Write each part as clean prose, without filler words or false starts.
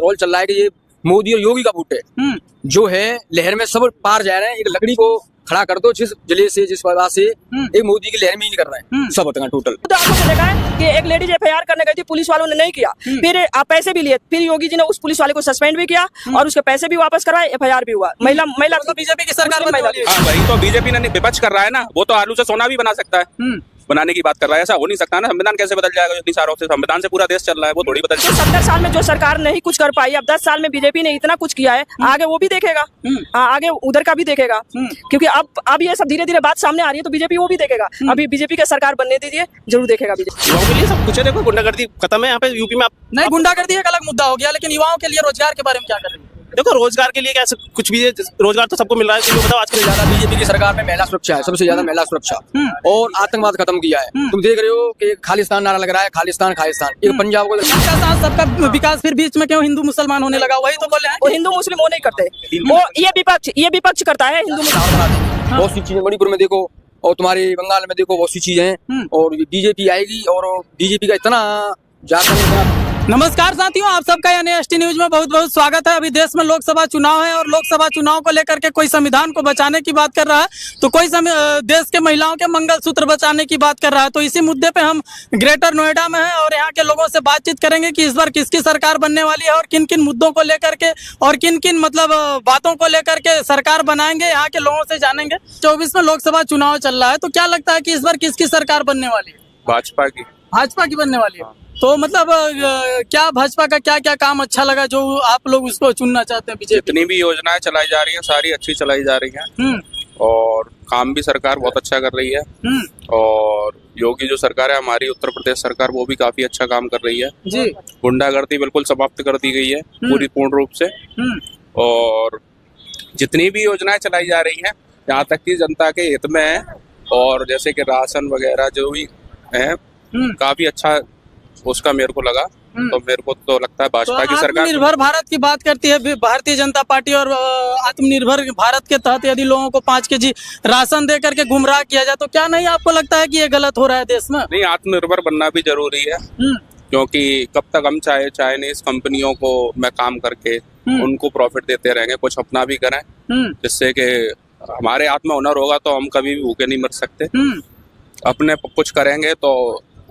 माहौल चल रहा है कि ये मोदी और योगी का वोट है जो है लहर में सब पार जा रहे हैं। एक लकड़ी को खड़ा कर दो जिस जले से जिस वजह से एक मोदी की लहर में ही नहीं कर रहे हैं सब होता है टोटल। तो आपको देखा है कि एक लेडीज एफआईआर करने गई थी, पुलिस वालों ने नहीं किया, फिर आप पैसे भी लिए, फिर योगी जी ने उस पुलिस वाले को सस्पेंड भी किया और उसके पैसे भी वापस करवाए, एफआईआर भी हुआ। महिला तो बीजेपी की सरकार वही तो बीजेपी ने विपक्ष कर रहा है ना, वो तो आलू से सोना भी बना सकता है, बनाने की बात कर रहा है। ऐसा हो नहीं सकता ना, संविधान कैसे बदल जाएगा? इतनी सारों से संविधान से पूरा देश चल रहा है, वो थोड़ी बदल जाएगा। 70 साल में जो सरकार नहीं कुछ कर पाई, अब 10 साल में बीजेपी ने इतना कुछ किया है, आगे वो भी देखेगा, आगे उधर का भी देखेगा, क्योंकि अब ये सब धीरे धीरे बात सामने आ रही है तो बीजेपी वो भी देखेगा। अभी बीजेपी का सरकार बनने दीजिए, जरूर देखेगा बीजेपी। युवाओं के लिए सब कुछ है, देखो गुंडागर्दी खत्म है यहाँ पे यूपी में। आप नहीं, गुंडागर्दी एक अलग मुद्दा हो गया, लेकिन युवाओं के लिए रोजगार के बारे में क्या कर रहे हैं? देखो रोजगार के लिए क्या कुछ भी है, रोजगार तो सबको मिल रहा है। तो बताओ आजकल ज्यादा बीजेपी की सरकार में महिला सुरक्षा है, सबसे ज्यादा महिला सुरक्षा और आतंकवाद खत्म किया है। तुम देख रहे हो कि खालिस्तान नारा लग रहा है, खालिस्तान खालिस्तान। एक पंजाब को सबका साथ सबका विकास, फिर बीच में क्यों हिंदू मुसलमान होने लगा? वही तो बोले हैं वो हिंदू मुस्लिम वो नहीं करते, वो ये विपक्ष करता है हिंदू मुस्लिम। बहुत सी चीजें मणिपुर में देखो और तुम्हारे बंगाल में देखो, बहुत सी चीजें हैं और बीजेपी आएगी और बीजेपी का इतना ज्यादा। नमस्कार साथियों, आप सबका यानी एसटी न्यूज में बहुत बहुत स्वागत है। अभी देश में लोकसभा चुनाव है और लोकसभा चुनाव को लेकर के कोई संविधान को बचाने की बात कर रहा है तो कोई देश के महिलाओं के मंगलसूत्र बचाने की बात कर रहा है। तो इसी मुद्दे पे हम ग्रेटर नोएडा में हैं और यहाँ के लोगों से बातचीत करेंगे कि इस बार किसकी सरकार बनने वाली है और किन किन मुद्दों को लेकर के और किन किन मतलब बातों को लेकर के सरकार बनाएंगे, यहाँ के लोगों से जानेंगे। 24 में लोकसभा चुनाव चल रहा है तो क्या लगता है कि इस बार किसकी सरकार बनने वाली है? भाजपा की बनने वाली है। तो मतलब क्या भाजपा का क्या क्या काम अच्छा लगा जो आप लोग उसको चुनना चाहते हैं? जितनी भी योजनाएं चलाई जा रही हैं सारी अच्छी चलाई जा रही हैं और काम भी सरकार बहुत अच्छा कर रही है। और योगी जो सरकार है हमारी उत्तर प्रदेश सरकार, वो भी काफी अच्छा काम कर रही है जी। गुंडागर्दी बिल्कुल समाप्त कर दी गई है पूरी पूर्ण रूप से। और जितनी भी योजनाएं चलाई जा रही हैं यहाँ तक कि जनता के हित में है और जैसे कि राशन वगैरह जो भी है काफी अच्छा उसका मेरे को लगा। तो मेरे को तो लगता है भाजपा की सरकार आत्मनिर्भर भारत की बात करती है भारतीय जनता पार्टी और आत्मनिर्भर भारत के तहत यदि लोगों को 5 kg राशन दे करके गुमराह किया जाए तो क्या नहीं आपको लगता है कि ये गलत हो रहा है देश में? नहीं, आत्मनिर्भर बनना भी जरूरी है क्योंकि कब तक हम चाइनीज कंपनियों को में काम करके उनको प्रॉफिट देते रहेंगे, कुछ अपना भी करें जिससे कि हमारे आत्मा हुनर होगा तो हम कभी भी भूखे नहीं मर सकते। अपने कुछ करेंगे तो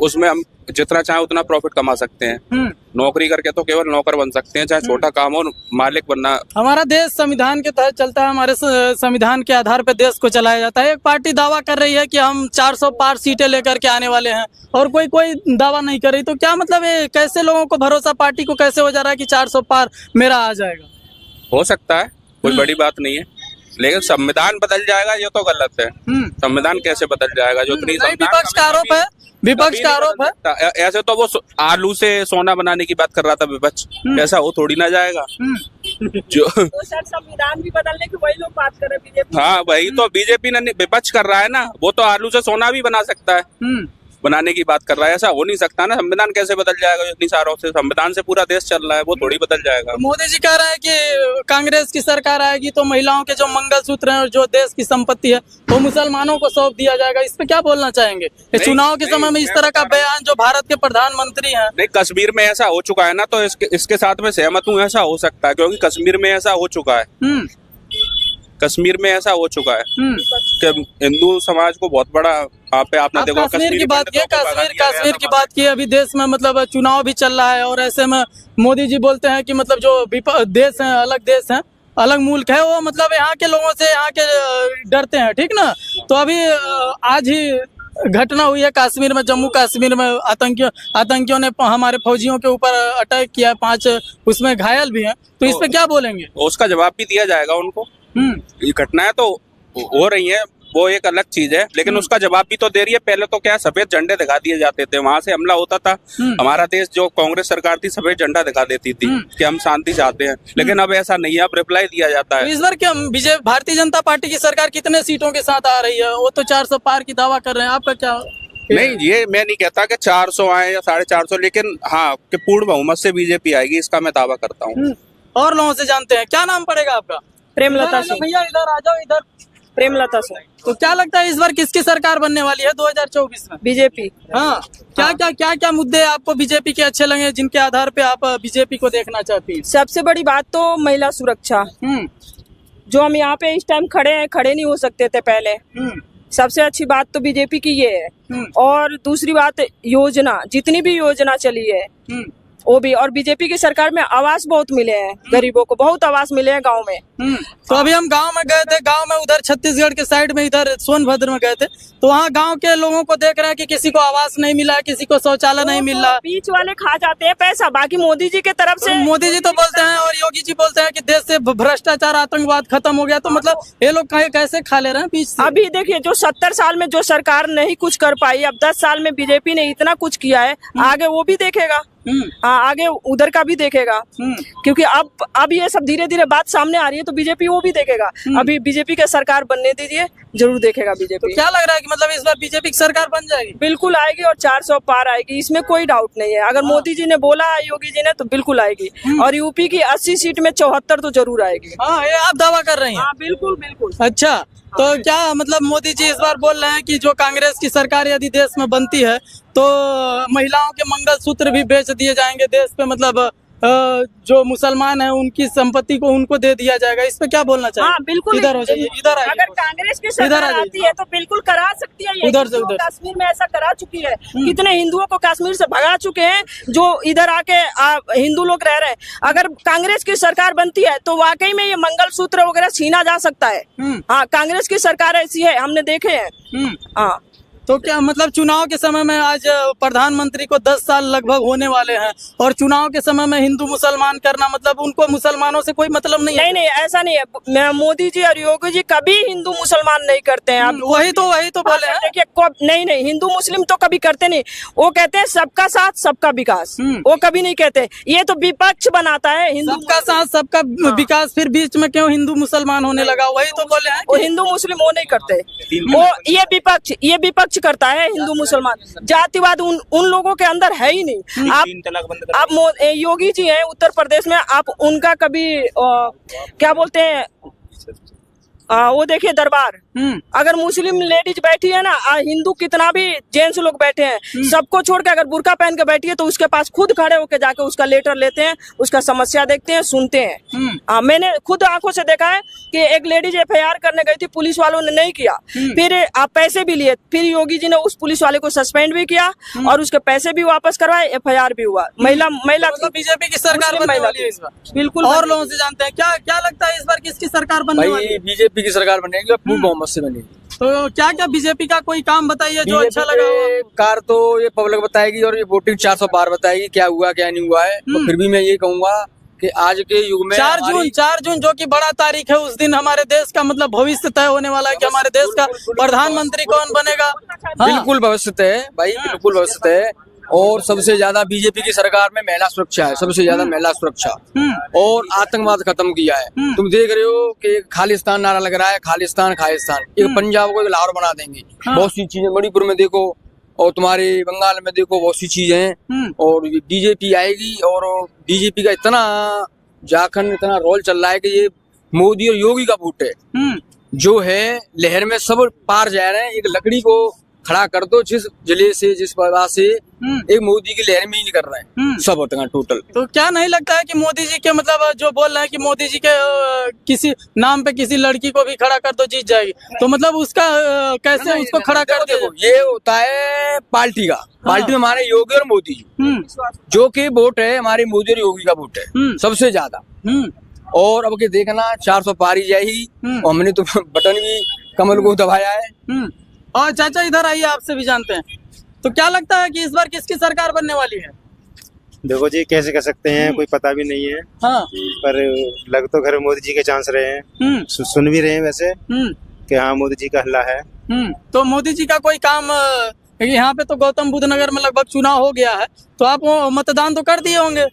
उसमें हम जितना चाहे उतना प्रॉफिट कमा सकते हैं। नौकरी करके तो केवल नौकर बन सकते हैं, चाहे छोटा काम हो, मालिक बनना। हमारा देश संविधान के तहत चलता है, हमारे संविधान के आधार पर देश को चलाया जाता है। एक पार्टी दावा कर रही है कि हम 400 पार सीटें लेकर के आने वाले हैं और कोई दावा नहीं कर रही। तो क्या मतलब है, कैसे लोगों को भरोसा, पार्टी को कैसे हो जा रहा है कि 400 पार मेरा आ जाएगा? हो सकता है, कोई बड़ी बात नहीं है, लेकिन संविधान बदल जाएगा ये तो गलत है। संविधान कैसे बदल जाएगा? जो विपक्ष का आरोप है, विपक्ष का आरोप है। ऐसे तो वो आलू से सोना बनाने की बात कर रहा था विपक्ष, ऐसा हो थोड़ी ना जाएगा। जो तो सर संविधान भी बदलने की वही लोग बात कर रहे हैं बीजेपी। हाँ वही तो बीजेपी ने विपक्ष कर रहा है ना, वो तो आलू से सोना भी बना सकता है, बनाने की बात कर रहा है। ऐसा हो नहीं सकता ना, संविधान कैसे बदल जाएगा? इतनी सारों से संविधान से पूरा देश चल रहा है, वो थोड़ी बदल जाएगा। मोदी जी कह रहे हैं कि कांग्रेस की सरकार आएगी तो महिलाओं के जो मंगलसूत्र हैं और जो देश की संपत्ति है वो मुसलमानों को सौंप दिया जाएगा। इस पे क्या बोलना चाहेंगे? चुनाव के समय में इस तरह का बयान जो भारत के प्रधानमंत्री हैं। नहीं, कश्मीर में ऐसा हो चुका है ना, तो इसके साथ में सहमत हूँ, ऐसा हो सकता है क्योंकि कश्मीर में ऐसा हो चुका है। कश्मीर में ऐसा हो चुका है कि हिंदू समाज को बहुत बड़ा पे आपने देखो कश्मीर की बात की, कश्मीर की बात की। अभी देश में मतलब चुनाव भी चल रहा है और ऐसे में मोदी जी बोलते हैं कि मतलब जो देश है, अलग देश है, अलग मुल्क है, वो मतलब यहाँ के लोगों से यहाँ के डरते हैं, ठीक ना? तो अभी आज ही घटना हुई है कश्मीर में, जम्मू कश्मीर में आतंकियों ने हमारे फौजियों के ऊपर अटैक किया, 5 उसमें घायल भी हैं। तो इस पे क्या बोलेंगे? उसका जवाब भी दिया जाएगा उनको। ये घटनाएं तो हो रही हैं, वो एक अलग चीज है, लेकिन उसका जवाब भी तो दे रही है। पहले तो क्या सफेद झंडे दिखा दिए जाते थे, वहां से हमला होता था। हमारा देश जो कांग्रेस सरकार थी सफेद झंडा दिखा देती थी कि हम शांति चाहते हैं, लेकिन अब ऐसा नहीं है, अब रिप्लाई दिया जाता है। तो इस बार क्या भारतीय जनता पार्टी की सरकार कितने सीटों के साथ आ रही है? वो तो 400 पार की दावा कर रहे हैं, आपका क्या? नहीं, ये मैं नहीं कहता कि 400 आए या 450, लेकिन हाँ कि पूर्ण बहुमत से बीजेपी आएगी, इसका मैं दावा करता हूँ। और लोगों से जानते हैं, क्या नाम पड़ेगा आपका? प्रेमलता सिंह। भैया इधर आ जाओ, इधर प्रेमलता से। तो क्या लगता है इस बार किसकी सरकार बनने वाली है 2024 में? बीजेपी। हाँ, क्या मुद्दे आपको बीजेपी के अच्छे लगे जिनके आधार पे आप बीजेपी को देखना चाहती हैं? सबसे बड़ी बात तो महिला सुरक्षा, जो हम यहाँ पे इस टाइम खड़े हैं, खड़े नहीं हो सकते थे पहले। सबसे अच्छी बात तो बीजेपी की ये है। और दूसरी बात, योजना, जितनी भी योजना चली है वो भी, और बीजेपी की सरकार में आवास बहुत मिले हैं, गरीबों को बहुत आवास मिले हैं गांव में। तो अभी हम गांव में गए थे, गांव में उधर छत्तीसगढ़ के साइड में इधर सोनभद्र में गए थे, तो वहाँ गांव के लोगों को देख रहे हैं कि किसी को आवास नहीं मिला, किसी को शौचालय नहीं मिल रहा। बीच वाले खा जाते हैं पैसा, बाकी मोदी जी के तरफ से। मोदी जी तो बोलते हैं और योगी जी बोलते हैं कि देश से भ्रष्टाचार, आतंकवाद खत्म हो गया, तो मतलब ये लोग कैसे खा ले रहे हैं बीच से? अभी देखिए, जो 70 साल में जो सरकार नहीं कुछ कर पाई, अब 10 साल में बीजेपी ने इतना कुछ किया है, आगे वो भी देखेगा। हाँ, आगे उधर का भी देखेगा, क्योंकि अब ये सब धीरे धीरे बात सामने आ रही है, तो बीजेपी वो भी देखेगा। अभी बीजेपी की सरकार बनने दीजिए, जरूर देखेगा बीजेपी। तो क्या लग रहा है कि मतलब इस बार बीजेपी की सरकार बन जाएगी? बिल्कुल आएगी, और 400 पार आएगी, इसमें कोई डाउट नहीं है। अगर मोदी जी ने बोला, योगी जी ने, तो बिल्कुल आएगी। और यूपी की 80 सीट में 74 तो जरूर आएगी। हाँ, ये आप दावा कर रही हैं? हाँ, बिल्कुल बिल्कुल। अच्छा, तो क्या मतलब मोदी जी इस बार बोल रहे हैं कि जो कांग्रेस की सरकार यदि देश में बनती है तो महिलाओं के मंगलसूत्र भी बेच दिए जाएंगे देश पे, मतलब जो मुसलमान है उनकी संपत्ति को उनको दे दिया जाएगा, इस पे क्या बोलना चाहिए? हाँ, बिल्कुल। इधर हो जाइए, इधर आइए। अगर कांग्रेस की सरकार आती है तो बिल्कुल करा सकती है। उधर से उधर कश्मीर में ऐसा करा चुकी है, कितने हिंदुओं को कश्मीर से भगा चुके हैं, जो इधर आके हिंदू लोग रह रहे हैं। अगर कांग्रेस की सरकार बनती है तो वाकई में ये मंगलसूत्र वगैरह छीना जा सकता है। हाँ, कांग्रेस की सरकार ऐसी है, हमने देखे हैं। हाँ, तो क्या मतलब चुनाव के समय में, आज प्रधानमंत्री को 10 साल लगभग होने वाले हैं, और चुनाव के समय में हिंदू मुसलमान करना, मतलब उनको मुसलमानों से कोई मतलब नहीं है? नहीं, ऐसा नहीं है। मोदी जी और योगी जी कभी हिंदू मुसलमान नहीं करते हैं। आप वही तो बोले हैं। देखिए, नहीं, हिंदू मुस्लिम तो कभी करते नहीं। वो कहते हैं सबका साथ सबका विकास, वो कभी नहीं कहते। ये तो विपक्ष बनाता है हिंदू। सबका साथ सबका विकास, फिर बीच में क्यों हिंदू मुसलमान होने लगा? वही तो बोले हैं। वो हिंदू मुस्लिम वो नहीं करते, वो ये विपक्ष करता है। हिंदू मुसलमान जातिवाद उन लोगों के अंदर है ही नहीं। आप योगी जी हैं उत्तर प्रदेश में, आप उनका कभी क्या बोलते हैं, वो देखिए दरबार, अगर मुस्लिम लेडीज बैठी है ना, हिंदू कितना भी जेंट्स लोग बैठे हैं, सबको छोड़ के अगर बुर्का पहन के बैठी है तो उसके पास खुद खड़े होके जाके उसका लेटर लेते हैं, उसका समस्या देखते हैं, सुनते हैं। मैंने खुद आंखों से देखा है कि एक लेडीज FIR करने गई थी, पुलिस वालों ने नहीं किया, फिर आप पैसे भी लिए, फिर योगी जी ने उस पुलिस वाले को सस्पेंड भी किया और उसके पैसे भी वापस करवाए, FIR भी हुआ। महिला बीजेपी की सरकार बनने वाली है इस बार। बिल्कुल। और लोगों से जानते हैं क्या लगता है इस बार किसकी सरकार बनने वाली है? बीजेपी की सरकार बनेगी और पूर्ण बहुमत से बनेगी। तो क्या बीजेपी का कोई काम बताइए जो अच्छा लगा? कार तो ये पब्लिक बताएगी और ये वोटिंग 400 पार बताएगी, क्या हुआ क्या नहीं हुआ है। तो फिर भी मैं ये कहूंगा कि आज के युग में 4 जून जो कि बड़ा तारीख है, उस दिन हमारे देश का मतलब भविष्य तय होने वाला है कि हमारे देश का प्रधानमंत्री कौन बनेगा। बिल्कुल भविष्य तय है भाई, बिल्कुल भविष्य तय है। और सबसे ज्यादा बीजेपी की सरकार में महिला सुरक्षा है, सबसे ज्यादा महिला सुरक्षा, और आतंकवाद खत्म किया है। तुम देख रहे हो कि खालिस्तान नारा लग रहा है, खालिस्तान खालिस्तान, एक पंजाब को एक लाहौर बना देंगे। बहुत सी चीजें मणिपुर में देखो, और तुम्हारे बंगाल में देखो, बहुत सी चीजें हैं। और बीजेपी आएगी, और बीजेपी का इतना जाखन, इतना रोल चल रहा है कि ये मोदी और योगी का वोट है, जो है लहर में सब पार जा रहे हैं। एक लकड़ी को खड़ा कर दो, जिस जिले से, जिस वजह से एक मोदी की लहर में ही नहीं कर रहे हैं, सब होते हैं टोटल। तो क्या नहीं लगता है कि मोदी जी के मतलब जो बोल रहे हैं कि मोदी जी के किसी नाम पे किसी लड़की को भी खड़ा कर दो जीत जाएगी, तो मतलब उसका कैसे उसको खड़ा कर दो? ये होता है पार्टी का, पार्टी में हमारे योगी और मोदी जी, जो कि वोट है हमारे मोदी और योगी का वोट है सबसे ज्यादा। और अब के देखना 400 पार ही जाएगी, और हमने तो बटन भी कमल को दबाया है। और चाचा इधर आइए, आपसे भी जानते हैं, तो क्या लगता है कि इस बार किसकी सरकार बनने वाली है? देखो जी, कैसे कह सकते हैं, कोई पता भी नहीं है। हाँ। पर लग तो घर मोदी जी के चांस रहे हैं, सुन भी रहे हैं वैसे कि हाँ मोदी जी का हल्ला है। तो मोदी जी का कोई काम, यहाँ पे तो गौतम बुद्ध नगर में लगभग चुनाव हो गया है, तो आप मतदान तो कर दिए होंगे।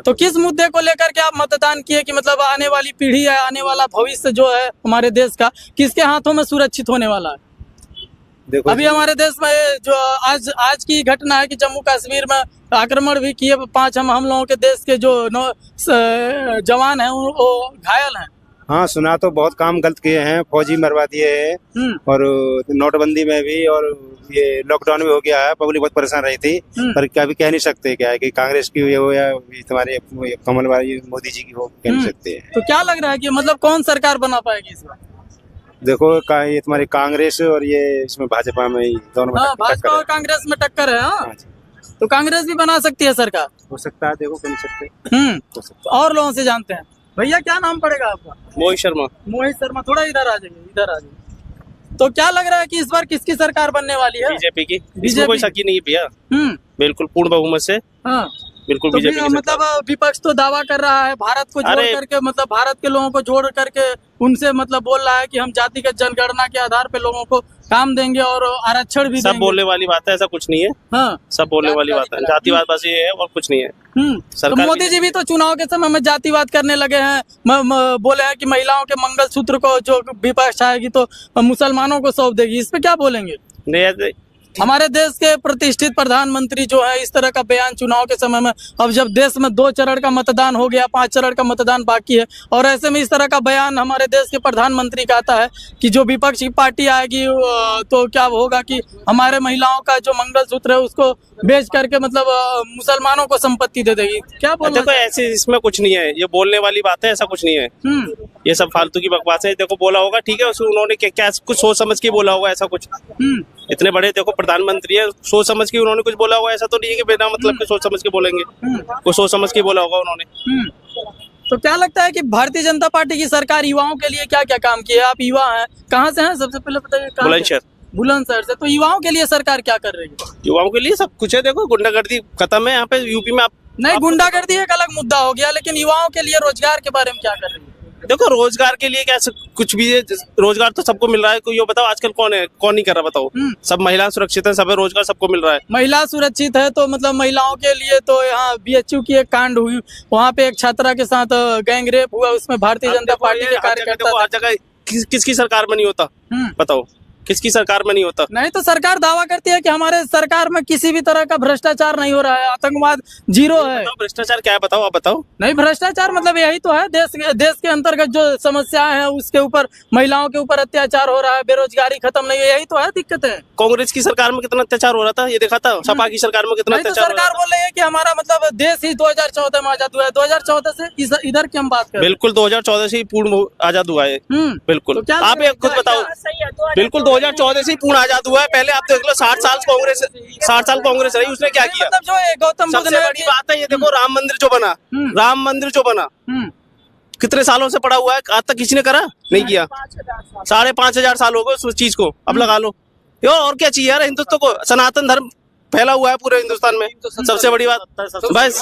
तो किस मुद्दे को लेकर के आप मतदान किए कि मतलब आने वाली पीढ़ी है, आने वाला भविष्य जो है हमारे देश का, किसके हाथों में सुरक्षित होने वाला है? देखो अभी हमारे देश में जो आज की घटना है कि जम्मू कश्मीर में आक्रमण भी किए, 5 हम लोगों के देश के जो जवान हैं वो घायल हैं, हाँ सुना तो बहुत काम गलत किए हैं, फौजी मरवा दिए हैं और नोटबंदी में भी, और ये लॉकडाउन भी हो गया है, पब्लिक बहुत परेशान रही थी। पर क्या भी कह नहीं सकते क्या है कि कांग्रेस की हो या तुम्हारे कमल वाली मोदी जी की हो, कह नहीं सकते हैं। तो क्या लग रहा है कि मतलब कौन सरकार बना पाएगी इस बार? देखो ये तुम्हारी कांग्रेस और ये इसमें भाजपा में दोनों में हाँ, टक्कर भाजपा है। और कांग्रेस में टक्कर है। हाँ, हाँ जी, तो कांग्रेस भी बना सकती है सरकार। हो सकता है, देखो कह नहीं सकते। हो सकता और लोगों से जानते हैं। भैया क्या नाम पड़ेगा आपका? मोहित शर्मा। मोहित शर्मा। थोड़ा इधर आ जाइए, इधर आ जाइए। तो क्या लग रहा है कि इस बार किसकी सरकार बनने वाली है? बीजेपी की। बीजेपी इसमें कोई शक ही नहीं है भैया, बिल्कुल पूर्ण बहुमत से हाँ। बिल्कुल तो बीजेपी की मतलब विपक्ष तो दावा कर रहा है भारत को जोड़ अरे- करके, मतलब भारत के लोगों को जोड़ करके उनसे मतलब बोल रहा है कि हम जातिगत जनगणना के आधार पे लोगों को काम देंगे और आरक्षण भी सब देंगे। बोलने वाली बात है, ऐसा कुछ नहीं है। हाँ। सब बोलने वाली बात है, जातिवाद बस ये है और कुछ नहीं है। तो सरकार मोदी जी भी तो चुनाव के समय में जातिवाद करने लगे हैं। बोले हैं कि महिलाओं के मंगलसूत्र को जो विपक्ष आएगी तो मुसलमानों को सौंप देगी। इस पे क्या बोलेंगे? नहीं, हमारे देश के प्रतिष्ठित प्रधानमंत्री जो है इस तरह का बयान चुनाव के समय में, अब जब देश में 2 चरण का मतदान हो गया, 5 चरण का मतदान बाकी है, और ऐसे में इस तरह का बयान हमारे देश के प्रधानमंत्री का आता है कि जो विपक्ष की पार्टी आएगी तो क्या होगा कि हमारे महिलाओं का जो मंगलसूत्र है उसको बेच करके मतलब मुसलमानों को संपत्ति दे देगी। क्या बोलना देखो ऐसे इसमें कुछ नहीं है, ये बोलने वाली बात है, ऐसा कुछ नहीं है। ये सब फालतू की बकवास है। देखो बोला होगा, ठीक है, उसमें उन्होंने क्या कुछ सोच समझ के बोला होगा, ऐसा कुछ। इतने बड़े देखो प्रधानमंत्री है, सोच समझ के उन्होंने कुछ बोला होगा, ऐसा तो नहीं है कि बिना मतलब के सोच समझ के बोलेंगे। कुछ सोच समझ के बोला होगा उन्होंने। तो क्या लगता है कि भारतीय जनता पार्टी की सरकार युवाओं के लिए क्या क्या काम किया है? आप युवा हैं, कहाँ से हैं सबसे पहले बताइए? बुलंदशहर। बुलंदशहर से। तो युवाओं के लिए सरकार क्या कर रही है? युवाओं के लिए सब कुछ है। देखो गुंडागर्दी खत्म है यहाँ पे यूपी में। आप नहीं, गुंडागर्दी एक अलग मुद्दा हो गया, लेकिन युवाओं के लिए रोजगार के बारे में क्या कर रही है? देखो रोजगार के लिए क्या कुछ भी है, रोजगार तो सबको मिल रहा है। कोई ये बताओ आजकल कौन है, कौन नहीं कर रहा बताओ? सब महिला सुरक्षित है, सब रोजगार सबको मिल रहा है। महिला सुरक्षित है तो मतलब महिलाओं के लिए तो यहाँ बीएचयू की एक कांड हुई, वहाँ पे एक छात्रा के साथ गैंग रेप हुआ, उसमें भारतीय जनता पार्टी के कार्यकर्ता। हर जगह किसकी सरकार में नहीं होता बताओ? किसकी सरकार में नहीं होता? नहीं तो सरकार दावा करती है कि हमारे सरकार में किसी भी तरह का भ्रष्टाचार नहीं हो रहा है, आतंकवाद जीरो है। बताओ भ्रष्टाचार क्या है, बताओ आप बताओ। नहीं, भ्रष्टाचार मतलब यही तो है, देश के अंतर्गत जो समस्याएं हैं उसके ऊपर, महिलाओं के ऊपर अत्याचार हो रहा है, बेरोजगारी खत्म नहीं है, यही तो है दिक्कत है। कांग्रेस की सरकार में कितना अत्याचार हो रहा था ये देखा था? सपा की सरकार में कितना नहीं तो अत्याचार हो रहा सरकार बोल रही है कि हमारा मतलब देश ही 2014 में आजाद हुआ है। 2014 से इधर की हम बात था? करें, बिल्कुल 2014 से ही पूर्ण आजाद हुआ है। बिल्कुल। तो क्या आप एक खुद बताओ। बिल्कुल 2014 से ही पूर्ण आजाद हुआ है। पहले आप देख लो 60 साल कांग्रेस रही, उसने क्या किया? मतलब जो है गौतम बुद्ध सबसे बड़ी बात है ये देखो, राम मंदिर जो बना कितने सालों से पड़ा हुआ है, आज तक किसी ने करा नहीं किया। 5,500 साल हो गए उस चीज को, अब लगा लो। यो और क्या चाहिए यार? हिंदुत्व को, सनातन धर्म फैला हुआ है पूरे हिंदुस्तान में, सबसे बड़ी बात बस।